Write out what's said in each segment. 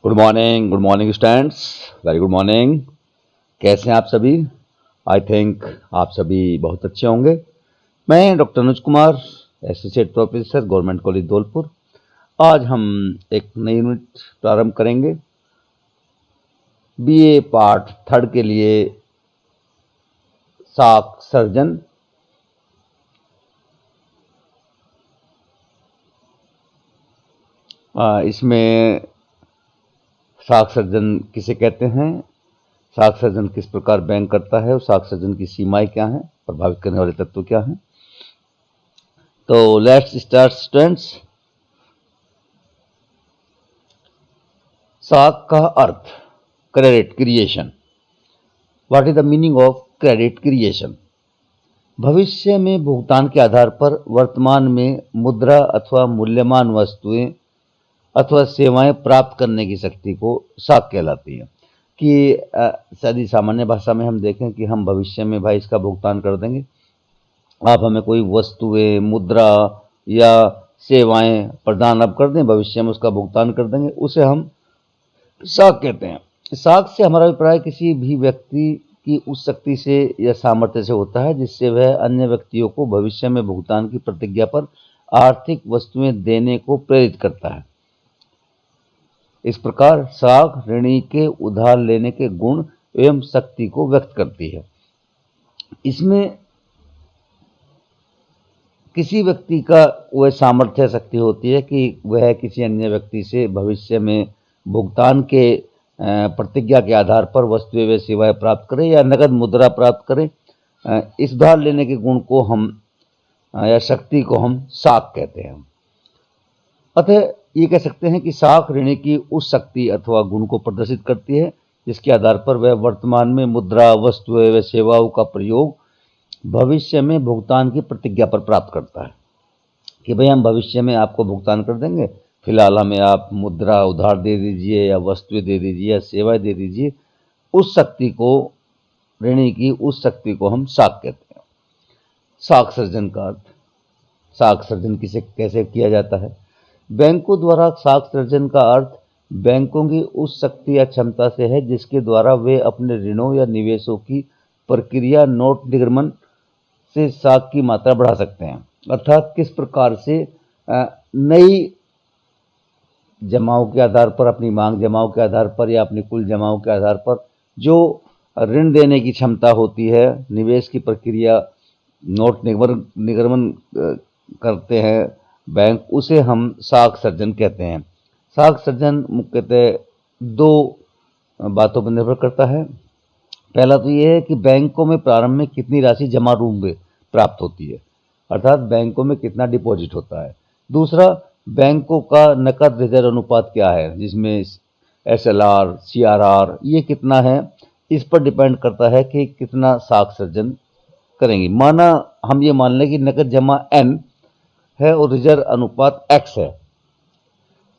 Good morning students. Very good morning. कैसे हैं आप सभी? आई थिंक आप सभी बहुत अच्छे होंगे। मैं doctor Anuj Kumar, associate professor, government college Dholpur. आज हम एक नई यूनिट प्रारंभ करेंगे बीए पार्ट थर्ड के लिए, साख सर्जन। इसमें साख सर्जन किसे कहते हैं, साख सर्जन किस प्रकार बैंक करता है और साख सर्जन की सीमाएं क्या हैं, प्रभावित करने वाले तत्व क्या हैं। तो लेट्स स्टार्ट स्टूडेंट्स। साख का अर्थ, credit creation. What is the meaning of credit creation? भविष्य में भुगतान के आधार पर वर्तमान में मुद्रा अथवा मूल्यमान वस्तुएं अथवा सेवाएं प्राप्त करने की शक्ति को साख कहलाती है। कि शायद सामान्य भाषा में हम देखें कि हम भविष्य में भाई इसका भुगतान कर देंगे, आप हमें कोई वस्तुएं, मुद्रा या सेवाएं प्रदान अब कर दें, भविष्य में उसका भुगतान कर देंगे, उसे हम साख कहते हैं। साख से हमारा अभिप्राय किसी भी व्यक्ति की उस शक्ति से या सामर्थ्य से होता है जिससे वह अन्य व्यक्तियों को भविष्य में भुगतान की प्रतिज्ञा पर आर्थिक वस्तुएं देने को प्रेरित करता है। इस प्रकार साख ऋणी के उधार लेने के गुण एवं शक्ति को व्यक्त करती है। इसमें किसी व्यक्ति का वह सामर्थ्य शक्ति होती है कि वह किसी अन्य व्यक्ति से भविष्य में भुगतान के प्रतिज्ञा के आधार पर वस्तुएं व सेवाएं प्राप्त करें या नगद मुद्रा प्राप्त करें। इस उधार लेने के गुण को हम या शक्ति को हम साख कहते हैं। अतः ये कह सकते हैं कि साख ऋणी की उस शक्ति अथवा गुण को प्रदर्शित करती है जिसके आधार पर वह वर्तमान में मुद्रा, वस्तुएं व सेवाओं का प्रयोग भविष्य में भुगतान की प्रतिज्ञा पर प्राप्त करता है। कि भाई हम भविष्य में आपको भुगतान कर देंगे, फिलहाल हमें आप मुद्रा उधार दे दीजिए या वस्तुएं दे दीजिए या सेवाएं दे दीजिए। उस शक्ति को, ऋणी की उस शक्ति को हम साख कहते हैं। साख सर्जन का अर्थ, साख सर्जन किसे कैसे किया जाता है? बैंकों द्वारा साख सर्जन का अर्थ बैंकों की उस शक्ति या क्षमता से है जिसके द्वारा वे अपने ऋणों या निवेशों की प्रक्रिया नोट निर्गमन से साख की मात्रा बढ़ा सकते हैं। अर्थात किस प्रकार से नई जमाओं के आधार पर, अपनी मांग जमाओं के आधार पर या अपनी कुल जमाओं के आधार पर जो ऋण देने की क्षमता होती है, निवेश की प्रक्रिया नोट निर्गमन करते हैं बैंक, उसे हम साख सर्जन कहते हैं। साख सर्जन मुख्यतः दो बातों पर निर्भर करता है। पहला तो ये है कि बैंकों में प्रारंभ में कितनी राशि जमा रूप में प्राप्त होती है, अर्थात बैंकों में कितना डिपॉजिट होता है। दूसरा, बैंकों का नकद रिजर्व अनुपात क्या है, जिसमें SLR, CRR ये कितना है, इस पर डिपेंड करता है कि कितना साख सर्जन करेंगे। माना हम ये मान लें कि नकद जमा N है और रिजर्व अनुपात X है,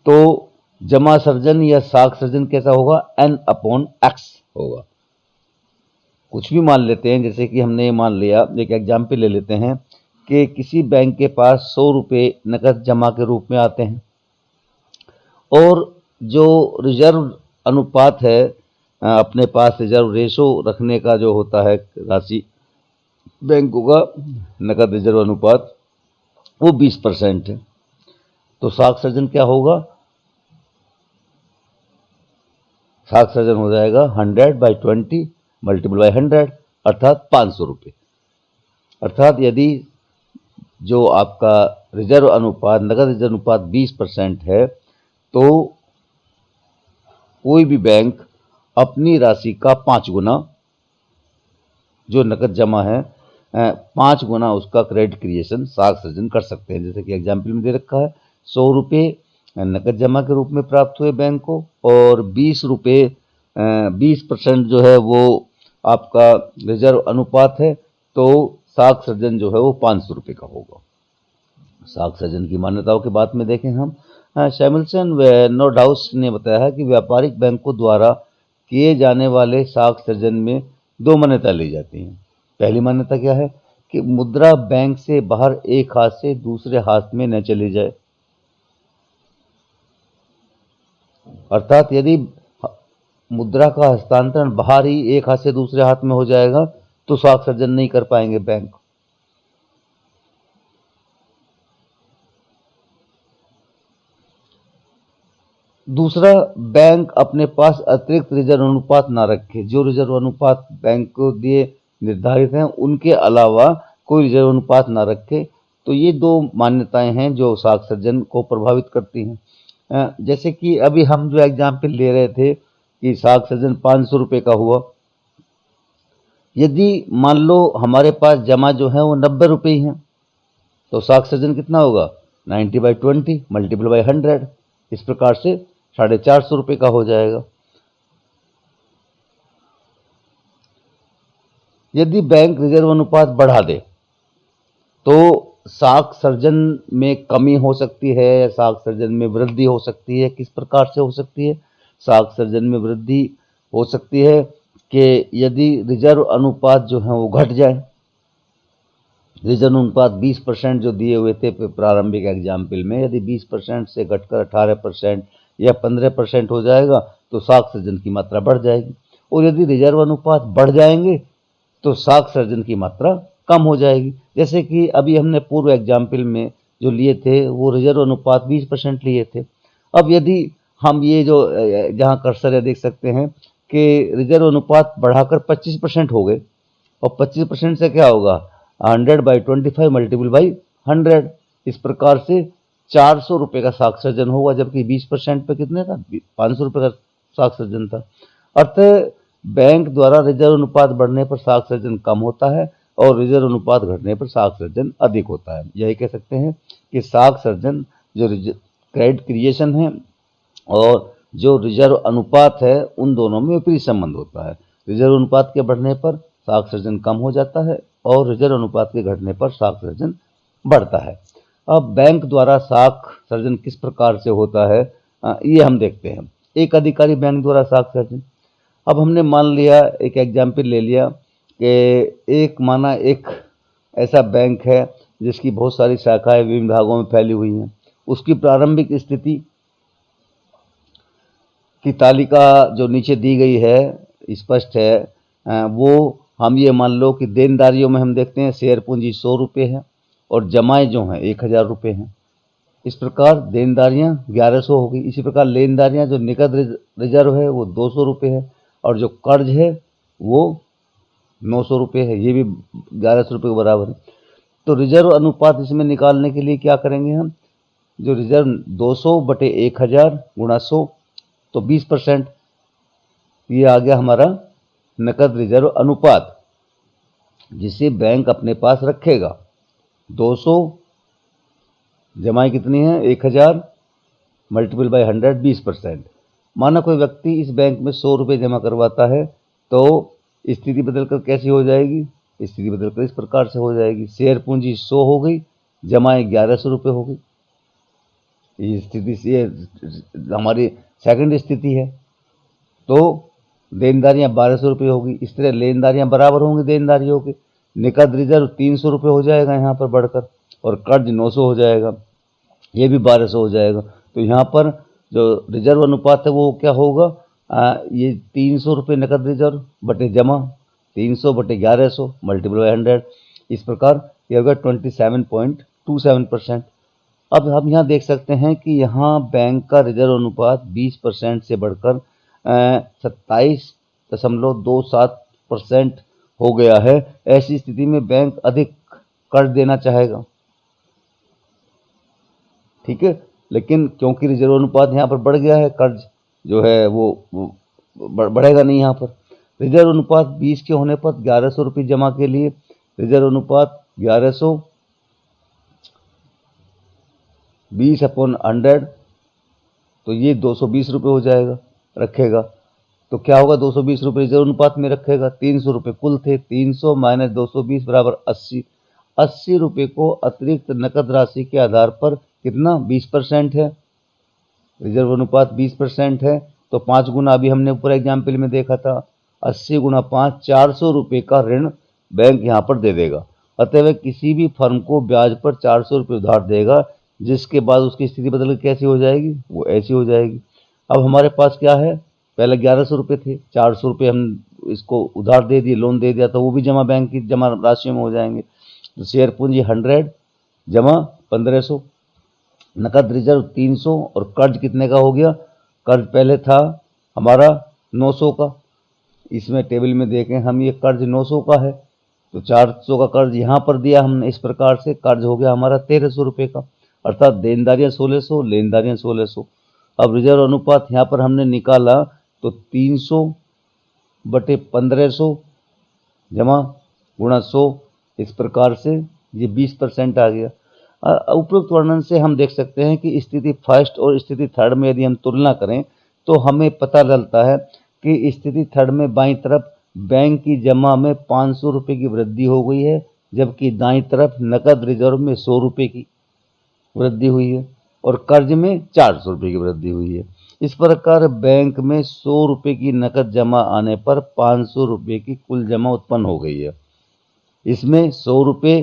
तो जमा सर्जन या साख सर्जन कैसा होगा? N/X होगा। कुछ भी मान लेते हैं, जैसे कि हमने मान लिया, एक एग्जाम्पल ले लेते हैं कि किसी बैंक के पास 100 रुपये नकद जमा के रूप में आते हैं और जो रिजर्व अनुपात है, अपने पास रिजर्व रेशो रखने का जो होता है राशि, बैंकों का नकद रिजर्व अनुपात, वो 20% है। तो साख सर्जन क्या होगा? साख सर्जन हो जाएगा 100/20 × 100 अर्थात 500 रुपये। अर्थात यदि जो आपका रिजर्व अनुपात, नगद रिजर्व अनुपात 20% है, तो कोई भी बैंक अपनी राशि का 5 गुना, जो नकद जमा है 5 गुना उसका क्रेडिट क्रिएशन, साख सर्जन कर सकते हैं। जैसे कि एग्जाम्पल में दे रखा है, 100 रुपये नकद जमा के रूप में प्राप्त हुए बैंक को और 20 रुपये 20% जो है वो आपका रिजर्व अनुपात है, तो साख सर्जन जो है वो 500 रुपये का होगा। साख सर्जन की मान्यताओं की बात में देखें हम, सैमुअल्सन व नॉर्डहाउस ने बताया है कि व्यापारिक बैंकों द्वारा किए जाने वाले साख सर्जन में 2 मान्यता ली जाती हैं। पहली मान्यता क्या है कि मुद्रा बैंक से बाहर एक हाथ से दूसरे हाथ में न चली जाए। अर्थात यदि मुद्रा का हस्तांतरण बाहर ही एक हाथ से दूसरे हाथ में हो जाएगा तो साख सर्जन नहीं कर पाएंगे बैंक। दूसरा, बैंक अपने पास अतिरिक्त रिजर्व अनुपात ना रखे। जो रिजर्व अनुपात बैंक को दिए निर्धारित हैं उनके अलावा कोई रिजर्व अनुपात ना रखे। तो ये दो मान्यताएं हैं जो साख सर्जन को प्रभावित करती हैं। जैसे कि अभी हम जो एग्जाम्पल ले रहे थे कि साख सर्जन 500 रुपये का हुआ, यदि मान लो हमारे पास जमा जो है वो 90 रुपये ही हैं तो साख सर्जन कितना होगा, 90/20 मल्टीपल बाई 100, इस प्रकार से 450 रुपये का हो जाएगा। यदि बैंक रिजर्व अनुपात बढ़ा दे तो साख सर्जन में कमी हो सकती है या साख सर्जन में वृद्धि हो सकती है। किस प्रकार से हो सकती है? साख सर्जन में वृद्धि हो सकती है कि यदि रिजर्व अनुपात जो है वो घट जाए। रिजर्व अनुपात 20% जो दिए हुए थे प्रारंभिक एग्जाम्पल में, यदि 20% से घटकर 18% या 15% हो जाएगा तो साख सर्जन की मात्रा बढ़ जाएगी। और यदि रिजर्व अनुपात बढ़ जाएंगे तो साख सर्जन की मात्रा कम हो जाएगी। जैसे कि अभी हमने पूर्व एग्जाम्पल में जो लिए थे वो रिजर्व अनुपात 20% लिए थे। अब यदि हम ये जो जहाँ कर्सर है देख सकते हैं कि रिजर्व अनुपात बढ़ाकर 25% हो गए, और 25% से क्या होगा, 100/25 मल्टीपल बाई 100, इस प्रकार से 400 रुपये का साख सर्जन होगा, जबकि 20% पे कितने था, 500 रुपये का साख सर्जन था। अर्थ बैंक द्वारा रिजर्व अनुपात बढ़ने पर साख सर्जन कम होता है और रिजर्व अनुपात घटने पर साख सर्जन अधिक होता है। यही कह सकते हैं कि साख सर्जन जो क्रेडिट क्रिएशन है और जो रिजर्व अनुपात है उन दोनों में विपरीत संबंध होता है। रिजर्व अनुपात के बढ़ने पर साख सर्जन कम हो जाता है और रिजर्व अनुपात के घटने पर साख सर्जन बढ़ता है। अब बैंक द्वारा साख सर्जन किस प्रकार से होता है ये हम देखते हैं। एक अधिकारी बैंक द्वारा साख सर्जन, अब हमने मान लिया, एक एग्जाम्पल ले लिया कि एक ऐसा बैंक है जिसकी बहुत सारी शाखाएं विभिन्न भागों में फैली हुई हैं। उसकी प्रारंभिक स्थिति की तालिका जो नीचे दी गई है स्पष्ट है। वो हम ये मान लो कि देनदारियों में हम देखते हैं शेयर पूंजी 100 रुपये है और जमाएं जो हैं 1000 रुपये हैं। इस प्रकार देनदारियां 1100 हो गई। इसी प्रकार लेनदारियां जो निकट रिजर्व है वो 200 रुपये है और जो कर्ज है वो 900 रुपये है, ये भी 1100 रुपये के बराबर है। तो रिजर्व अनुपात इसमें निकालने के लिए क्या करेंगे हम, जो रिजर्व 200/1000 गुणा 100 तो 20%, ये आ गया हमारा नकद रिजर्व अनुपात जिसे बैंक अपने पास रखेगा। 200 जमाएं कितनी है, 1000 मल्टीपल बाई 100, 20%। माना कोई व्यक्ति इस बैंक में 100 रुपये जमा करवाता है तो स्थिति बदलकर कैसी हो जाएगी, स्थिति बदलकर इस प्रकार से हो जाएगी। शेयर पूंजी 100 हो गई, जमाएं 1100 रुपये हो गई। ये स्थिति से हमारी सेकंड स्थिति है। तो देनदारियां 1200 रुपये होगी। इस तरह लेनदारियां बराबर होंगी देनदारियों के। निकट रिजर्व 300 रुपये हो जाएगा यहाँ पर बढ़कर, और कर्ज 900 हो जाएगा, ये भी 1200 हो जाएगा। तो यहाँ पर जो रिजर्व अनुपात है वो क्या होगा, ये 300 रुपये नकद रिजर्व बटे जमा 300/1100 मल्टीपल बाई 100, इस प्रकार ये होगा 27.27%। अब हम यहाँ देख सकते हैं कि यहाँ बैंक का रिजर्व अनुपात 20% से बढ़कर 27.27% हो गया है। ऐसी स्थिति में बैंक अधिक कर्ज देना चाहेगा, ठीक है, लेकिन क्योंकि रिजर्व अनुपात यहाँ पर बढ़ गया है, कर्ज जो है वो बढ़ेगा नहीं। यहाँ पर रिजर्व अनुपात 20 के होने पर 1100 रुपये जमा के लिए रिजर्व अनुपात 1100 20/100 तो ये 220 रुपये हो जाएगा, रखेगा। तो क्या होगा, 220 रुपये रिजर्व अनुपात में रखेगा। 300 रुपये कुल थे, 300 - 220 बराबर 80। 80 रुपये को अतिरिक्त नकद राशि के आधार पर कितना, 20% है। रिजर्व अनुपात 20% है तो 5 गुना, अभी हमने ऊपर एग्जाम्पल में देखा था, 80 गुना 5, 400 रुपये का ऋण बैंक यहाँ पर दे देगा। अतः किसी भी फर्म को ब्याज पर 400 रुपये उधार देगा, जिसके बाद उसकी स्थिति बदल कैसी हो जाएगी, वो ऐसी हो जाएगी। अब हमारे पास क्या है, पहले 1100 रुपये थे, 400 रुपये हम इसको उधार दे दिए, लोन दे दिया, तो वो भी जमा बैंक की जमा राशि में हो जाएंगे। तो शेयर पूंजी 100 जमा 1500, नकद रिजर्व 300, और कर्ज कितने का हो गया, कर्ज पहले था हमारा 900 का, इसमें टेबल में देखें हम, ये कर्ज 900 का है, तो 400 का कर्ज यहाँ पर दिया हमने। इस प्रकार से कर्ज हो गया हमारा 1300 रुपये का, अर्थात देनदारियाँ 1600, लेनदारियाँ 1600। अब रिजर्व अनुपात यहाँ पर हमने निकाला तो 300 बटे 1500 जमा गुणा 100, इस प्रकार से ये 20% आ गया। उपरोक्त वर्णन से हम देख सकते हैं कि स्थिति फर्स्ट और स्थिति थर्ड में यदि हम तुलना करें तो हमें पता चलता है कि स्थिति थर्ड में बाईं तरफ बैंक की जमा में 500 रुपये की वृद्धि हो गई है, जबकि दाईं तरफ नकद रिजर्व में 100 रुपये की वृद्धि हुई है और कर्ज में 400 रुपये की वृद्धि हुई है। इस प्रकार बैंक में 100 रुपये की नकद जमा आने पर 500 रुपये की कुल जमा उत्पन्न हो गई है। इसमें 100 रुपये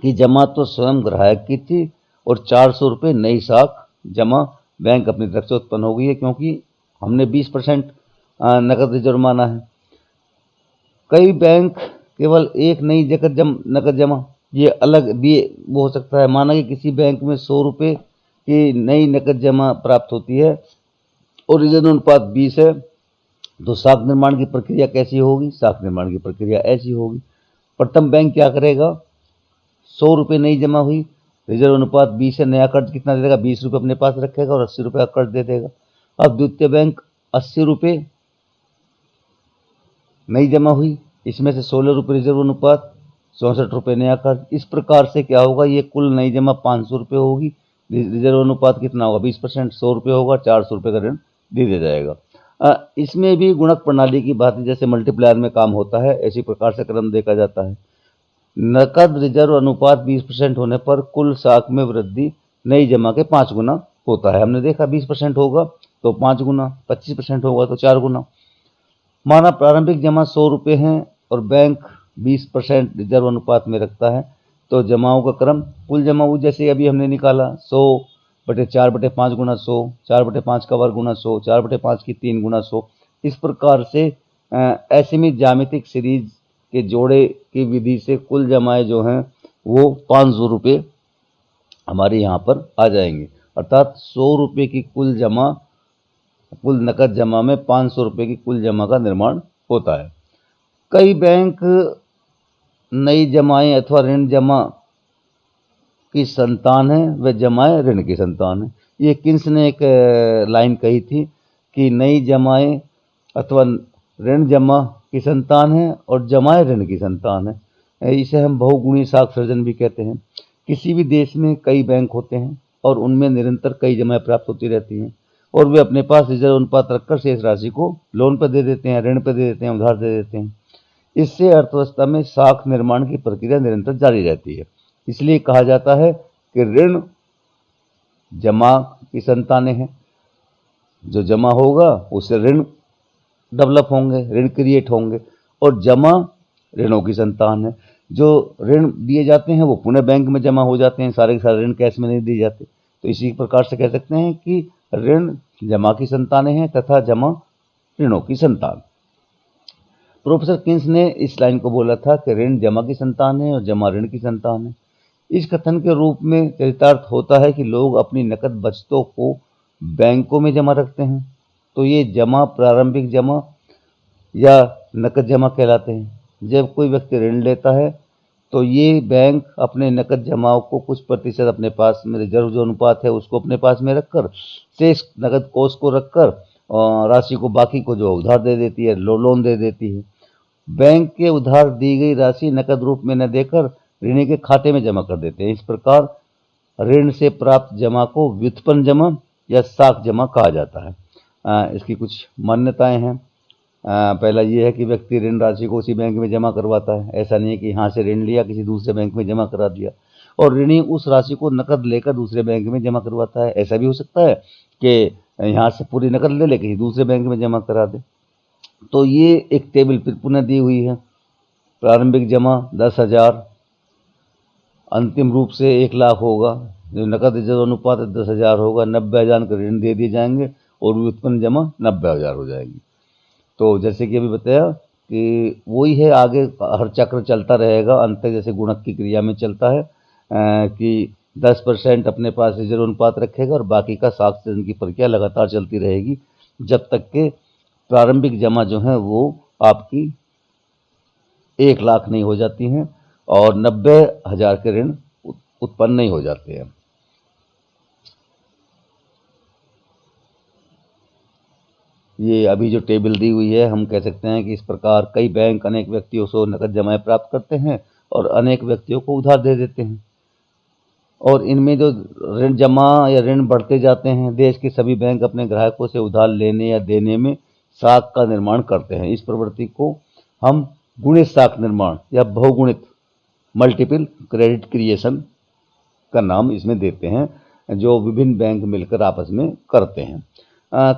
की जमा तो स्वयं ग्राहक की थी और 400 रुपये नई साख जमा बैंक अपनी तरफ से उत्पन्न हो गई है, क्योंकि हमने 20% नकद रिजर्व माना है। कई बैंक केवल एक नई नकद जमा, ये अलग भी वो हो सकता है। माना कि किसी बैंक में 100 रुपये की नई नकद जमा प्राप्त होती है और रिजर्व अनुपात 20 है, तो साख निर्माण की प्रक्रिया कैसी होगी, साख निर्माण की प्रक्रिया ऐसी होगी। प्रथम बैंक क्या करेगा, 100 रुपये नई जमा हुई, रिजर्व अनुपात 20 है, नया कर्ज कितना दे देगा, 20 रुपये अपने पास रखेगा और 80 रुपये का कर्ज दे देगा। अब द्वितीय बैंक 80 रुपये नई जमा हुई, इसमें से 16 रुपये रिजर्व अनुपात, 64 रुपये नया कर्ज। इस प्रकार से क्या होगा, ये कुल नई जमा 500 रुपये होगी, रिजर्व अनुपात कितना होगा 20%, 100 रुपये होगा, 400 रुपये का ऋण दे दिया जाएगा। इसमें भी गुणक प्रणाली की बात जैसे मल्टीप्लायर में काम होता है, इसी प्रकार से क्रम देखा जाता है। नकद रिजर्व अनुपात 20% होने पर कुल साख में वृद्धि नई जमा के 5 गुना होता है। हमने देखा 20% होगा तो 5 गुना, 25% होगा तो 4 गुना। माना प्रारंभिक जमा 100 रुपये हैं और बैंक 20% रिजर्व अनुपात में रखता है, तो जमाओं का क्रम कुल जमा वो जैसे अभी हमने निकाला 100 बटे 4 बटे 5 गुना 100, 4 बटे 5 का वर्ग गुना 100, 4 बटे 5 की 3 गुना 100। इस प्रकार से असीमित ज्यामितिक सीरीज के जोड़े की विधि से कुल जमाएं जो हैं वो 500 रुपये हमारे यहाँ पर आ जाएंगे, अर्थात 100 रुपये की कुल नकद जमा में 500 रुपये की कुल जमा का निर्माण होता है। कई बैंक नई जमाएं अथवा ऋण जमा की संतान है, व जमाएं ऋण की संतान है। ये किन्स ने एक लाइन कही थी कि नई जमाएं अथवा ऋण जमा की संतान है और जमाएं ऋण की संतान है। इसे हम बहुगुणी साख सृजन भी कहते हैं। किसी भी देश में कई बैंक होते हैं और उनमें निरंतर कई जमाएं प्राप्त होती रहती हैं और वे अपने पास रिजर्व अनुपात रखकर शेष राशि को लोन पर दे देते हैं, ऋण पर दे देते हैं, उधार दे देते हैं। इससे अर्थव्यवस्था में साख निर्माण की प्रक्रिया निरंतर जारी रहती है। इसलिए कहा जाता है कि ऋण जमा की संतानें हैं। जो जमा होगा उससे ऋण डेवलप होंगे, ऋण क्रिएट होंगे, और जमा ऋणों की संतान है। जो ऋण दिए जाते हैं वो पुनः बैंक में जमा हो जाते हैं, सारे के सारे ऋण कैश में नहीं दिए जाते। तो इसी प्रकार से कह सकते हैं कि ऋण जमा की संतानें हैं तथा जमा ऋणों की संतान। प्रोफेसर किन्स ने इस लाइन को बोला था कि ऋण जमा की संतान है और जमा ऋण की संतान है। इस कथन के रूप में चरितार्थ होता है कि लोग अपनी नकद बचतों को बैंकों में जमा रखते हैं, तो ये जमा प्रारंभिक जमा या नकद जमा कहलाते हैं। जब कोई व्यक्ति ऋण लेता है तो ये बैंक अपने नकद जमाओं को कुछ प्रतिशत अपने पास में, रिजर्व जो अनुपात है उसको अपने पास में रखकर, शेष नकद कोष को रखकर राशि को बाकी को जो उधार दे देती है, लोन दे देती है। बैंक के उधार दी गई राशि नकद रूप में न देकर ऋणी के खाते में जमा कर देते हैं। इस प्रकार ऋण से प्राप्त जमा को व्युत्पन्न जमा या साख जमा कहा जाता है। इसकी कुछ मान्यताएं हैं। पहला ये है कि व्यक्ति ऋण राशि को उसी बैंक में जमा करवाता है। ऐसा नहीं है कि यहाँ से ऋण लिया किसी दूसरे बैंक में जमा करा दिया, और ऋणी उस राशि को नकद लेकर दूसरे बैंक में जमा करवाता है। ऐसा भी हो सकता है कि यहाँ से पूरी नकद ले ले किसी दूसरे बैंक में जमा करा दे। तो ये एक टेबल पुनः दी हुई है। प्रारंभिक जमा 10,000, अंतिम रूप से 1 लाख होगा। जो नकद रिजर्व अनुपात 10,000 होगा, 90,000 के ऋण दे दिए जाएंगे और व्युत्पन्न जमा 90,000 हो जाएगी। तो जैसे कि अभी बताया कि वही है, आगे हर चक्र चलता रहेगा, अंत तक जैसे गुणक की क्रिया में चलता है कि 10% अपने पास रिजर्व अनुपात रखेगा और बाकी का साख सृजन की प्रक्रिया लगातार चलती रहेगी जब तक के प्रारंभिक जमा जो है वो आपकी 1,00,000 नहीं हो जाती हैं और 90,000 के ऋण उत्पन्न नहीं हो जाते हैं। ये अभी जो टेबल दी हुई है, हम कह सकते हैं कि इस प्रकार कई बैंक अनेक व्यक्तियों से नकद जमाएं प्राप्त करते हैं और अनेक व्यक्तियों को उधार दे देते हैं, और इनमें जो ऋण जमा या ऋण बढ़ते जाते हैं, देश के सभी बैंक अपने ग्राहकों से उधार लेने या देने में साख का निर्माण करते हैं। इस प्रवृत्ति को हम गुणित साख निर्माण या बहुगुणित मल्टीपल क्रेडिट क्रिएशन का नाम इसमें देते हैं, जो विभिन्न बैंक मिलकर आपस में करते हैं।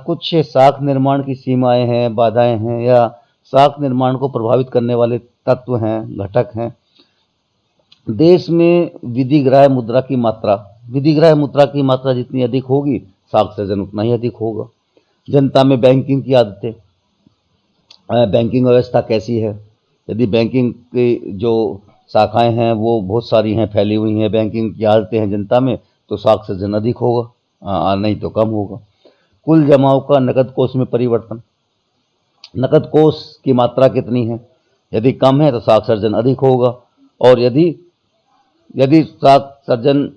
कुछ साख निर्माण की सीमाएं हैं, बाधाएं हैं या साख निर्माण को प्रभावित करने वाले तत्व हैं, घटक हैं। देश में विधिग्राह्य मुद्रा की मात्रा जितनी अधिक होगी, साख सृजन उतना ही अधिक होगा। जनता में बैंकिंग की आदतें, बैंकिंग व्यवस्था कैसी है? यदि बैंकिंग की जो शाखाएं हैं वो बहुत सारी हैं, फैली हुई हैं, बैंकिंग की आदतें हैं जनता में, तो साख सृजन अधिक होगा, नहीं तो कम होगा। कुल जमाओं का नकद कोष में परिवर्तन, नकद कोष की मात्रा कितनी है? यदि कम है तो साख सृजन अधिक होगा, और यदि साख सृजन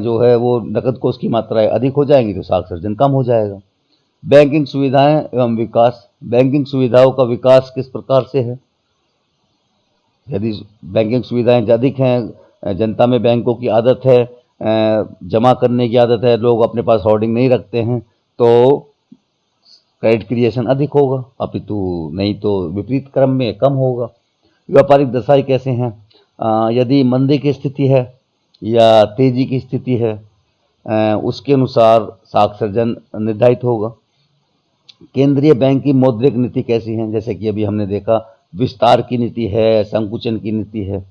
जो है वो नकद कोष की मात्राएं अधिक हो जाएंगी तो साख सृजन कम हो जाएगा। बैंकिंग सुविधाएं एवं विकास, बैंकिंग सुविधाओं का विकास किस प्रकार से है? यदि बैंकिंग सुविधाएं अधिक हैं, जनता में बैंकों की आदत है, जमा करने की आदत है, लोग अपने पास होर्डिंग नहीं रखते हैं, तो क्रेडिट क्रिएशन अधिक होगा, अपितु नहीं तो विपरीत क्रम में कम होगा। व्यापारिक दशाएं कैसे हैं? यदि मंदी की स्थिति है या तेजी की स्थिति है, उसके अनुसार साख सृजन निर्धारित होगा। केंद्रीय बैंक की मौद्रिक नीति कैसी है? जैसे कि अभी हमने देखा, विस्तार की नीति है, संकुचन की नीति है।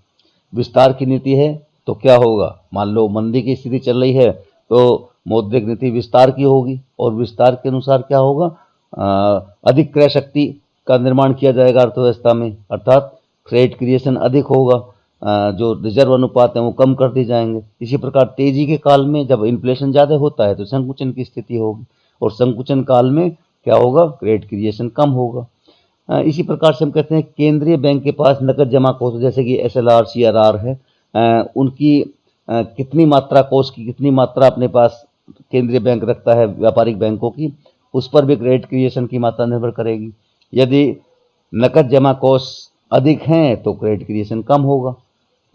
विस्तार की नीति है तो क्या होगा? मान लो मंदी की स्थिति चल रही है तो मौद्रिक नीति विस्तार की होगी, और विस्तार के अनुसार क्या होगा? अधिक क्रय शक्ति का निर्माण किया जाएगा अर्थव्यवस्था में, अर्थात क्रेडिट क्रिएशन अधिक होगा, जो रिजर्व अनुपात है वो कम कर दिए जाएंगे। इसी प्रकार तेजी के काल में जब इन्फ्लेशन ज़्यादा होता है तो संकुचन की स्थिति होगी, और संकुचन काल में क्या होगा? क्रेडिट क्रिएशन कम होगा। इसी प्रकार से हम कहते हैं केंद्रीय बैंक के पास नकद जमा कोष, जैसे कि SLR CRR है, उनकी कितनी मात्रा, कोष की कितनी मात्रा अपने पास केंद्रीय बैंक रखता है व्यापारिक बैंकों की, उस पर भी क्रेडिट क्रिएशन की मात्रा निर्भर करेगी। यदि नकद जमा कोष अधिक हैं तो क्रेडिट क्रिएशन कम होगा।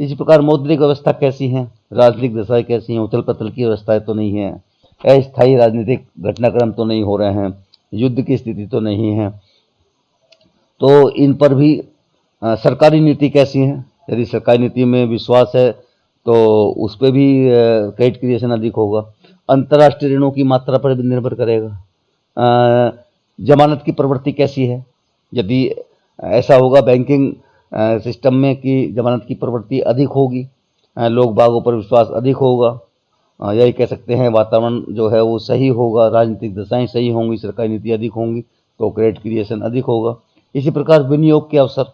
इसी प्रकार मौद्रिक व्यवस्था कैसी है? राजनीतिक दशाएं कैसी हैं? उथल पुथल की व्यवस्थाएं तो नहीं है, अस्थायी राजनीतिक घटनाक्रम तो नहीं हो रहे हैं, युद्ध की स्थिति तो नहीं है, तो इन पर भी सरकारी नीति कैसी है? यदि सरकारी नीति में विश्वास है तो उस पर भी क्रेडिट क्रिएशन अधिक होगा। अंतर्राष्ट्रीय ऋणों की मात्रा पर भी निर्भर करेगा। जमानत की प्रवृत्ति कैसी है? यदि ऐसा होगा बैंकिंग सिस्टम में कि जमानत की प्रवृत्ति अधिक होगी, लोग बागों पर विश्वास अधिक होगा, यही कह सकते हैं, वातावरण जो है वो सही होगा, राजनीतिक दशाएं सही होंगी, सरकारी नीति अधिक होंगी तो क्रेडिट क्रिएशन अधिक होगा। इसी प्रकार विनियोग के अवसर,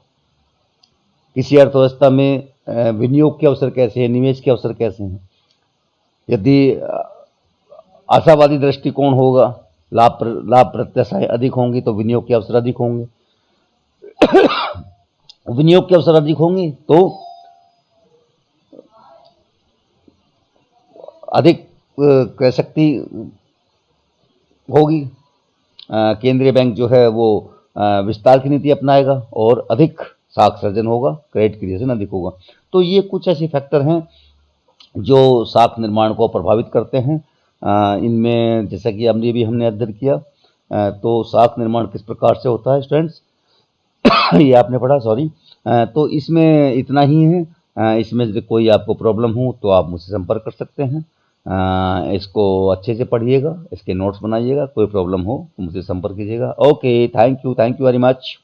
किसी अर्थव्यवस्था में विनियोग के अवसर कैसे हैं, निवेश के अवसर कैसे हैं? यदि आशावादी दृष्टिकोण होगा, लाभ प्रत्याशाएं अधिक होंगी तो विनियोग के अवसर अधिक होंगे। विनियोग के अवसर अधिक होंगे तो अधिक क्रय शक्ति होगी, केंद्रीय बैंक जो है वो विस्तार की नीति अपनाएगा और अधिक साख सृजन होगा, क्रेडिट क्रिएशन अधिक होगा। तो ये कुछ ऐसे फैक्टर हैं जो साख निर्माण को प्रभावित करते हैं। इनमें जैसा कि हमने अध्ययन किया, तो साख निर्माण किस प्रकार से होता है स्टूडेंट्स, ये आपने पढ़ा, सॉरी। तो इसमें इतना ही है। इसमें यदि कोई आपको प्रॉब्लम हो तो आप मुझसे संपर्क कर सकते हैं। इसको अच्छे से पढ़िएगा, इसके नोट्स बनाइएगा, कोई प्रॉब्लम हो तो मुझसे संपर्क कीजिएगा। Okay, thank you very much.